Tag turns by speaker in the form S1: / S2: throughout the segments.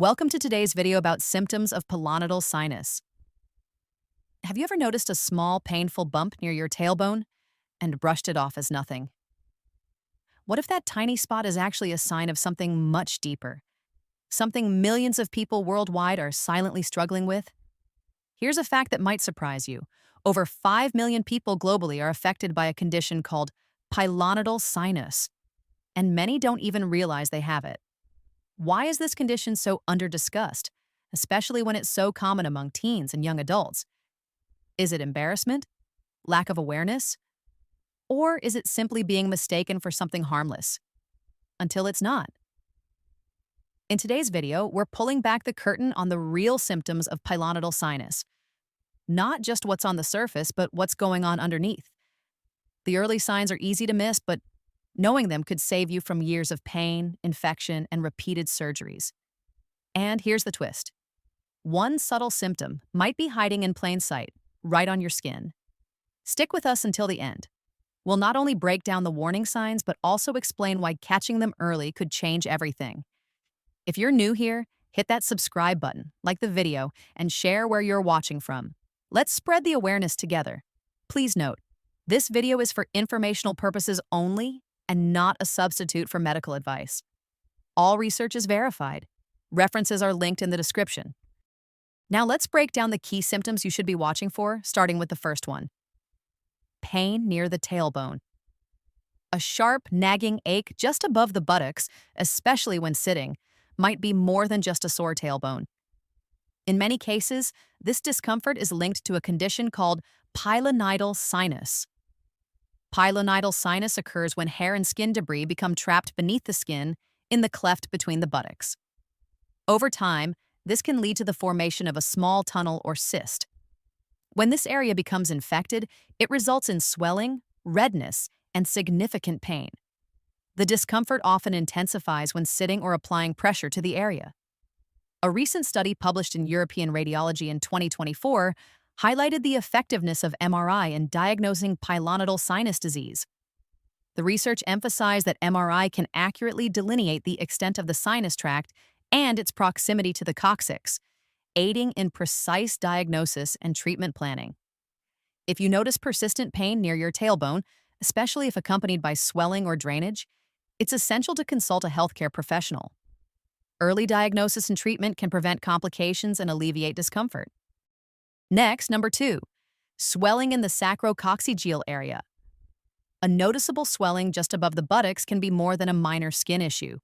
S1: Welcome to today's video about symptoms of pilonidal sinus. Have you ever noticed a small, painful bump near your tailbone and brushed it off as nothing? What if that tiny spot is actually a sign of something much deeper? Something millions of people worldwide are silently struggling with? Here's a fact that might surprise you. Over 5 million people globally are affected by a condition called pilonidal sinus, and many don't even realize they have it. Why is this condition so under-discussed, especially when it's so common among teens and young adults? Is it embarrassment? Lack of awareness? Or is it simply being mistaken for something harmless? Until it's not. In today's video, we're pulling back the curtain on the real symptoms of pilonidal sinus. Not just what's on the surface, but what's going on underneath. The early signs are easy to miss, but knowing them could save you from years of pain, infection, and repeated surgeries. And here's the twist. One subtle symptom might be hiding in plain sight, right on your skin. Stick with us until the end. We'll not only break down the warning signs, but also explain why catching them early could change everything. If you're new here, hit that subscribe button, like the video, and share where you're watching from. Let's spread the awareness together. Please note, this video is for informational purposes only and not a substitute for medical advice. All research is verified. References are linked in the description. Now let's break down the key symptoms you should be watching for, starting with the first one. Pain near the tailbone. A sharp, nagging ache just above the buttocks, especially when sitting, might be more than just a sore tailbone. In many cases, this discomfort is linked to a condition called pilonidal sinus. Pilonidal sinus occurs when hair and skin debris become trapped beneath the skin in the cleft between the buttocks. Over time, this can lead to the formation of a small tunnel or cyst. When this area becomes infected, it results in swelling, redness, and significant pain. The discomfort often intensifies when sitting or applying pressure to the area. A recent study published in European Radiology in 2024 highlighted the effectiveness of MRI in diagnosing pilonidal sinus disease. The research emphasized that MRI can accurately delineate the extent of the sinus tract and its proximity to the coccyx, aiding in precise diagnosis and treatment planning. If you notice persistent pain near your tailbone, especially if accompanied by swelling or drainage, it's essential to consult a healthcare professional. Early diagnosis and treatment can prevent complications and alleviate discomfort. Next, number 2, swelling in the sacrococcygeal area. A noticeable swelling just above the buttocks can be more than a minor skin issue.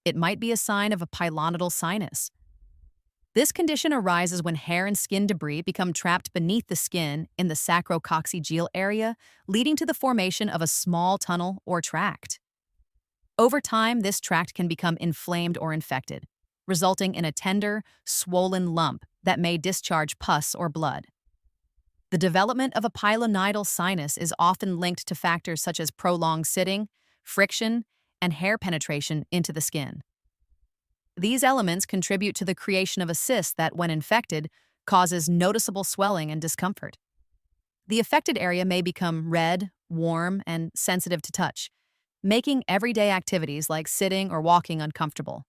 S1: It might be a sign of a pilonidal sinus. This condition arises when hair and skin debris become trapped beneath the skin in the sacrococcygeal area, leading to the formation of a small tunnel or tract. Over time, this tract can become inflamed or infected, resulting in a tender, swollen lump that may discharge pus or blood. The development of a pilonidal sinus is often linked to factors such as prolonged sitting, friction, and hair penetration into the skin. These elements contribute to the creation of a cyst that, when infected, causes noticeable swelling and discomfort. The affected area may become red, warm, and sensitive to touch, making everyday activities like sitting or walking uncomfortable.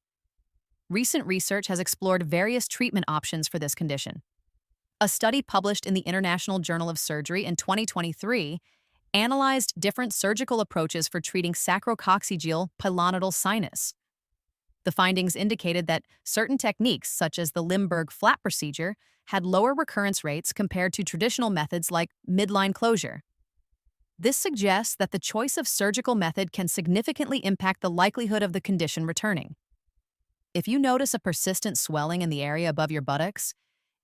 S1: Recent research has explored various treatment options for this condition. A study published in the International Journal of Surgery in 2023 analyzed different surgical approaches for treating sacrococcygeal pilonidal sinus. The findings indicated that certain techniques, such as the Limburg flap procedure, had lower recurrence rates compared to traditional methods like midline closure. This suggests that the choice of surgical method can significantly impact the likelihood of the condition returning. If you notice a persistent swelling in the area above your buttocks,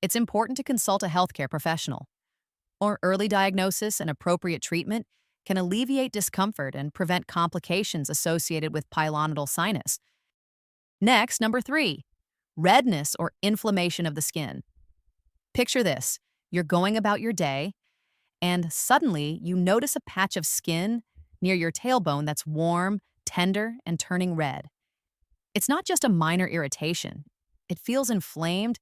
S1: it's important to consult a healthcare professional. Or early diagnosis and appropriate treatment can alleviate discomfort and prevent complications associated with pilonidal sinus. Next, number 3, redness or inflammation of the skin. Picture this. You're going about your day, and suddenly you notice a patch of skin near your tailbone that's warm, tender, and turning red. It's not just a minor irritation. It feels inflamed,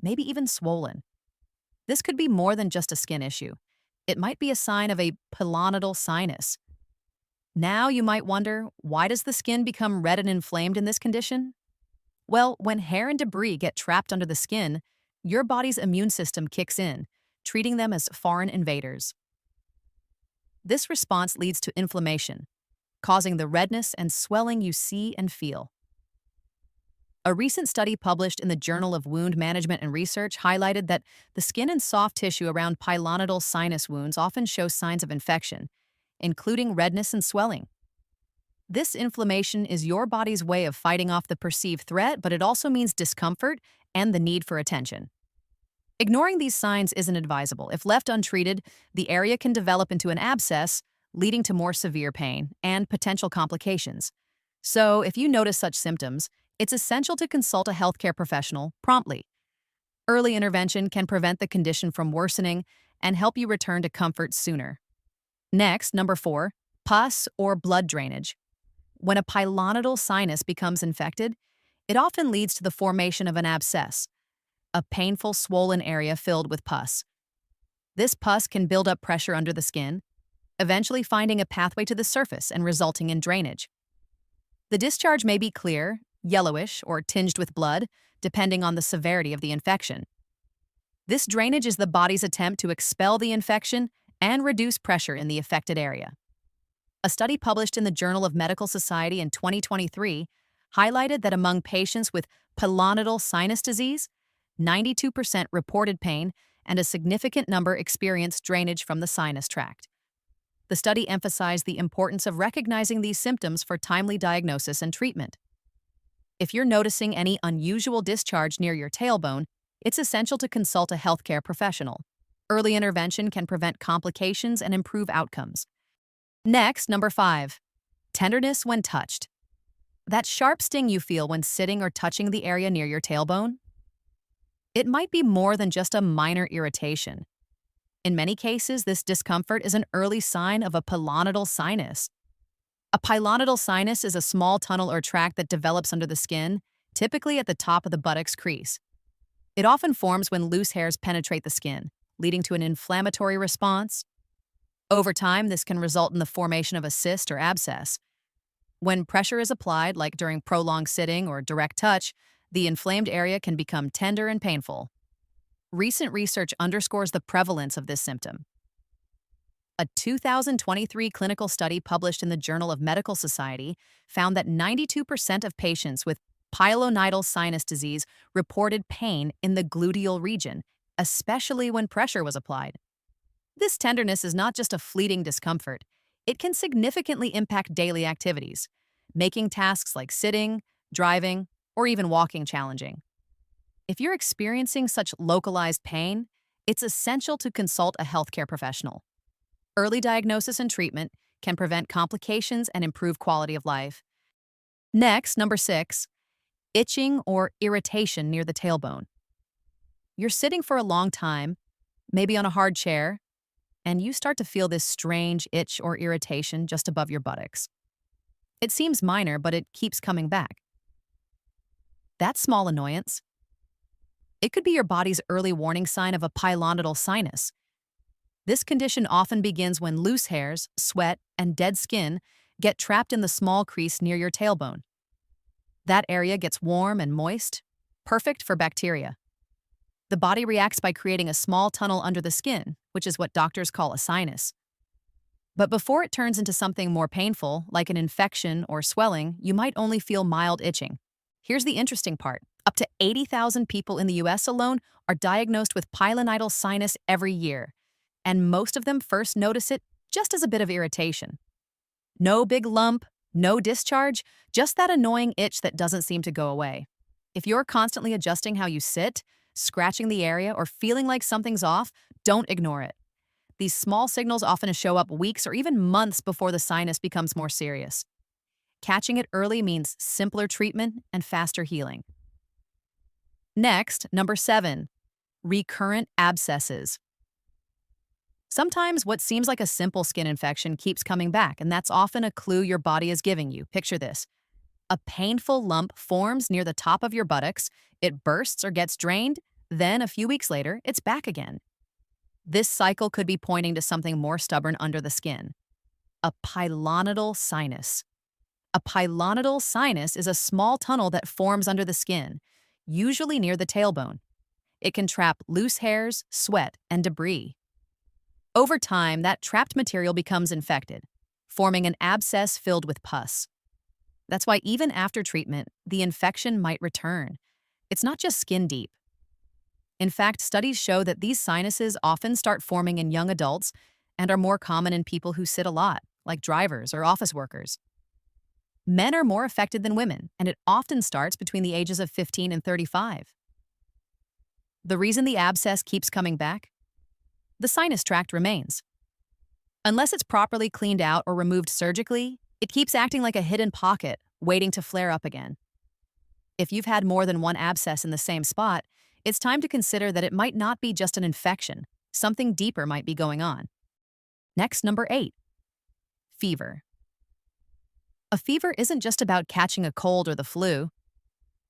S1: maybe even swollen. This could be more than just a skin issue. It might be a sign of a pilonidal sinus. Now you might wonder, why does the skin become red and inflamed in this condition? Well, when hair and debris get trapped under the skin, your body's immune system kicks in, treating them as foreign invaders. This response leads to inflammation, causing the redness and swelling you see and feel. A recent study published in the Journal of Wound Management and Research highlighted that the skin and soft tissue around pilonidal sinus wounds often show signs of infection, including redness and swelling. This inflammation is your body's way of fighting off the perceived threat, but it also means discomfort and the need for attention. Ignoring these signs isn't advisable. If left untreated, the area can develop into an abscess, leading to more severe pain and potential complications. So, if you notice such symptoms, it's essential to consult a healthcare professional promptly. Early intervention can prevent the condition from worsening and help you return to comfort sooner. Next, number 4, pus or blood drainage. When a pilonidal sinus becomes infected, it often leads to the formation of an abscess, a painful swollen area filled with pus. This pus can build up pressure under the skin, eventually finding a pathway to the surface and resulting in drainage. The discharge may be clear, yellowish, or tinged with blood, depending on the severity of the infection. This drainage is the body's attempt to expel the infection and reduce pressure in the affected area. A study published in the Journal of Medical Society in 2023 highlighted that among patients with pilonidal sinus disease, 92% reported pain and a significant number experienced drainage from the sinus tract. The study emphasized the importance of recognizing these symptoms for timely diagnosis and treatment. If you're noticing any unusual discharge near your tailbone, it's essential to consult a healthcare professional. Early intervention can prevent complications and improve outcomes. Next, number 5, tenderness when touched. That sharp sting you feel when sitting or touching the area near your tailbone? It might be more than just a minor irritation. In many cases, this discomfort is an early sign of a pilonidal sinus. A pilonidal sinus is a small tunnel or tract that develops under the skin, typically at the top of the buttocks crease. It often forms when loose hairs penetrate the skin, leading to an inflammatory response. Over time, this can result in the formation of a cyst or abscess. When pressure is applied, like during prolonged sitting or direct touch, the inflamed area can become tender and painful. Recent research underscores the prevalence of this symptom. A 2023 clinical study published in the Journal of Medical Society found that 92% of patients with pilonidal sinus disease reported pain in the gluteal region, especially when pressure was applied. This tenderness is not just a fleeting discomfort. It can significantly impact daily activities, making tasks like sitting, driving, or even walking challenging. If you're experiencing such localized pain, it's essential to consult a healthcare professional. Early diagnosis and treatment can prevent complications and improve quality of life. Next, number 6, itching or irritation near the tailbone. You're sitting for a long time, maybe on a hard chair, and you start to feel this strange itch or irritation just above your buttocks. It seems minor, but it keeps coming back. That small annoyance, it could be your body's early warning sign of a pilonidal sinus. This condition often begins when loose hairs, sweat, and dead skin get trapped in the small crease near your tailbone. That area gets warm and moist, perfect for bacteria. The body reacts by creating a small tunnel under the skin, which is what doctors call a sinus. But before it turns into something more painful, like an infection or swelling, you might only feel mild itching. Here's the interesting part. Up to 80,000 people in the US alone are diagnosed with pilonidal sinus every year, and most of them first notice it just as a bit of irritation. No big lump, no discharge, just that annoying itch that doesn't seem to go away. If you're constantly adjusting how you sit, scratching the area, or feeling like something's off, don't ignore it. These small signals often show up weeks or even months before the sinus becomes more serious. Catching it early means simpler treatment and faster healing. Next, number 7, recurrent abscesses. Sometimes what seems like a simple skin infection keeps coming back, and that's often a clue your body is giving you. Picture this. A painful lump forms near the top of your buttocks, it bursts or gets drained, then a few weeks later, it's back again. This cycle could be pointing to something more stubborn under the skin. A pilonidal sinus. A pilonidal sinus is a small tunnel that forms under the skin, usually near the tailbone. It can trap loose hairs, sweat, and debris. Over time, that trapped material becomes infected, forming an abscess filled with pus. That's why even after treatment, the infection might return. It's not just skin deep. In fact, studies show that these sinuses often start forming in young adults and are more common in people who sit a lot, like drivers or office workers. Men are more affected than women, and it often starts between the ages of 15 and 35. The reason the abscess keeps coming back? The sinus tract remains. Unless it's properly cleaned out or removed surgically, it keeps acting like a hidden pocket, waiting to flare up again. If you've had more than one abscess in the same spot, it's time to consider that it might not be just an infection. Something deeper might be going on. Next, number 8. Fever. A fever isn't just about catching a cold or the flu.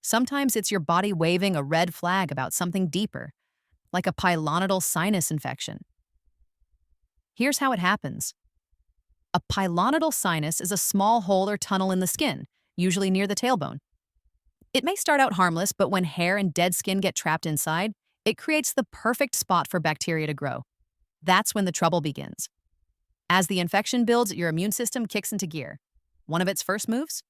S1: Sometimes it's your body waving a red flag about something deeper, like a pilonidal sinus infection. Here's how it happens. A pilonidal sinus is a small hole or tunnel in the skin, usually near the tailbone. It may start out harmless, but when hair and dead skin get trapped inside, it creates the perfect spot for bacteria to grow. That's when the trouble begins. As the infection builds, your immune system kicks into gear. One of its first moves?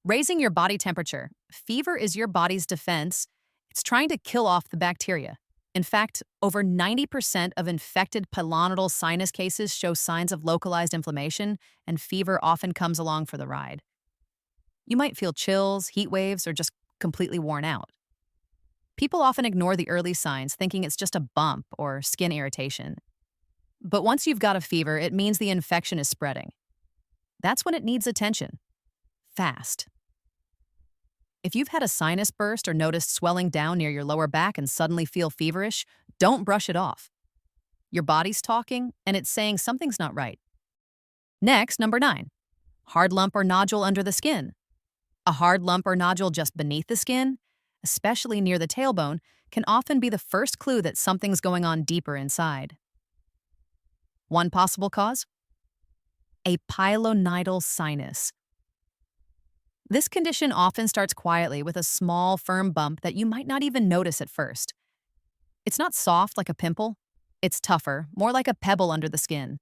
S1: Raising your body temperature. Fever is your body's defense. It's trying to kill off the bacteria. In fact, over 90% of infected pilonidal sinus cases show signs of localized inflammation, and fever often comes along for the ride. You might feel chills, heat waves, or just completely worn out. People often ignore the early signs, thinking it's just a bump or skin irritation. But once you've got a fever, it means the infection is spreading. That's when it needs attention. Fast. If you've had a sinus burst or noticed swelling down near your lower back and suddenly feel feverish, don't brush it off. Your body's talking, and it's saying something's not right. Next, number 9. Hard lump or nodule under the skin. A hard lump or nodule just beneath the skin, especially near the tailbone, can often be the first clue that something's going on deeper inside. One possible cause? A pilonidal sinus. This condition often starts quietly with a small, firm bump that you might not even notice at first. It's not soft like a pimple. It's tougher, more like a pebble under the skin.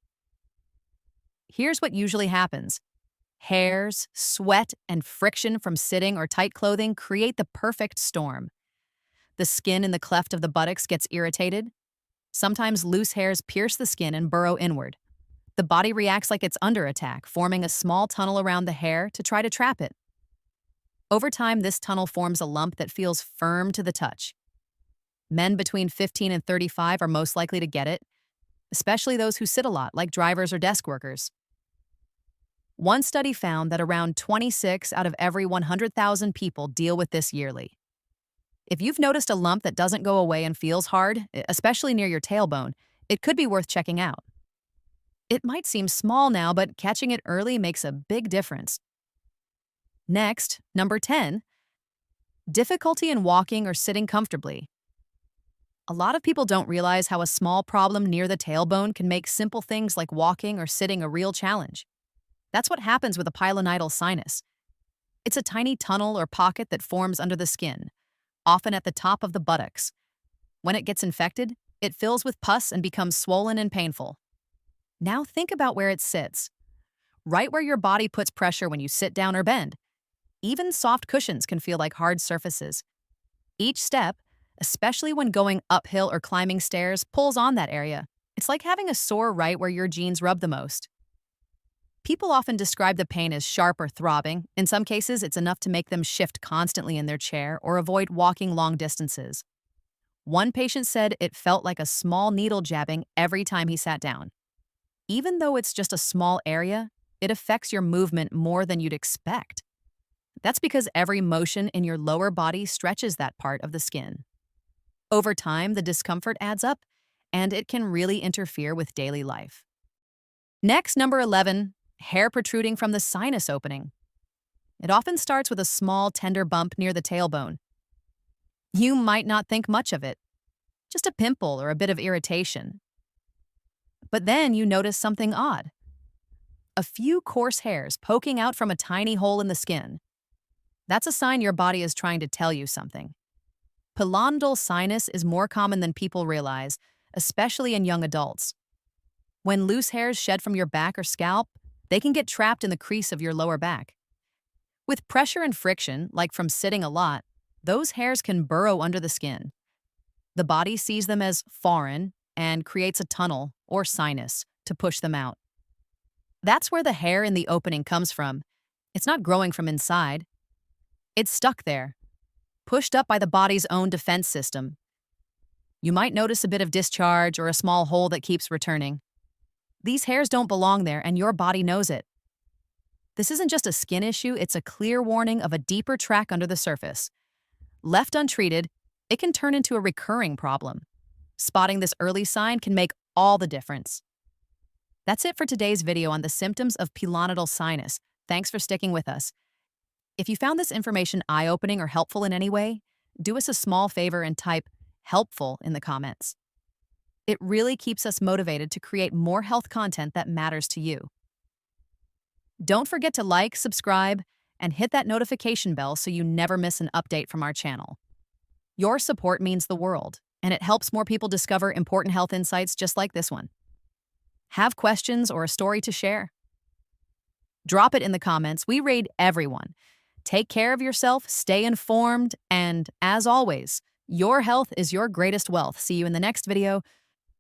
S1: Here's what usually happens. Hairs, sweat, and friction from sitting or tight clothing create the perfect storm. The skin in the cleft of the buttocks gets irritated. Sometimes loose hairs pierce the skin and burrow inward. The body reacts like it's under attack, forming a small tunnel around the hair to try to trap it. Over time, this tunnel forms a lump that feels firm to the touch. Men between 15 and 35 are most likely to get it, especially those who sit a lot, like drivers or desk workers. One study found that around 26 out of every 100,000 people deal with this yearly. If you've noticed a lump that doesn't go away and feels hard, especially near your tailbone, it could be worth checking out. It might seem small now, but catching it early makes a big difference. Next, number 10, difficulty in walking or sitting comfortably. A lot of people don't realize how a small problem near the tailbone can make simple things like walking or sitting a real challenge. That's what happens with a pilonidal sinus. It's a tiny tunnel or pocket that forms under the skin, often at the top of the buttocks. When it gets infected, it fills with pus and becomes swollen and painful. Now think about where it sits. Right where your body puts pressure when you sit down or bend. Even soft cushions can feel like hard surfaces. Each step, especially when going uphill or climbing stairs, pulls on that area. It's like having a sore right where your jeans rub the most. People often describe the pain as sharp or throbbing. In some cases, it's enough to make them shift constantly in their chair or avoid walking long distances. One patient said it felt like a small needle jabbing every time he sat down. Even though it's just a small area, it affects your movement more than you'd expect. That's because every motion in your lower body stretches that part of the skin. Over time, the discomfort adds up, and it can really interfere with daily life. Next, number 11, hair protruding from the sinus opening. It often starts with a small, tender bump near the tailbone. You might not think much of it, just a pimple or a bit of irritation. But then you notice something odd. a few coarse hairs poking out from a tiny hole in the skin. That's a sign your body is trying to tell you something. Pilonidal sinus is more common than people realize, especially in young adults. When loose hairs shed from your back or scalp, they can get trapped in the crease of your lower back. With pressure and friction, like from sitting a lot, those hairs can burrow under the skin. The body sees them as foreign and creates a tunnel, or sinus, to push them out. That's where the hair in the opening comes from. It's not growing from inside. It's stuck there, pushed up by the body's own defense system. You might notice a bit of discharge or a small hole that keeps returning. These hairs don't belong there, and your body knows it. This isn't just a skin issue, it's a clear warning of a deeper track under the surface. Left untreated, it can turn into a recurring problem. Spotting this early sign can make all the difference. That's it for today's video on the symptoms of pilonidal sinus. Thanks for sticking with us. If you found this information eye-opening or helpful in any way, do us a small favor and type "helpful" in the comments. It really keeps us motivated to create more health content that matters to you. Don't forget to like, subscribe, and hit that notification bell so you never miss an update from our channel. Your support means the world, and it helps more people discover important health insights just like this one. Have questions or a story to share? Drop it in the comments. We read everyone. Take care of yourself, stay informed, and as always, your health is your greatest wealth. See you in the next video.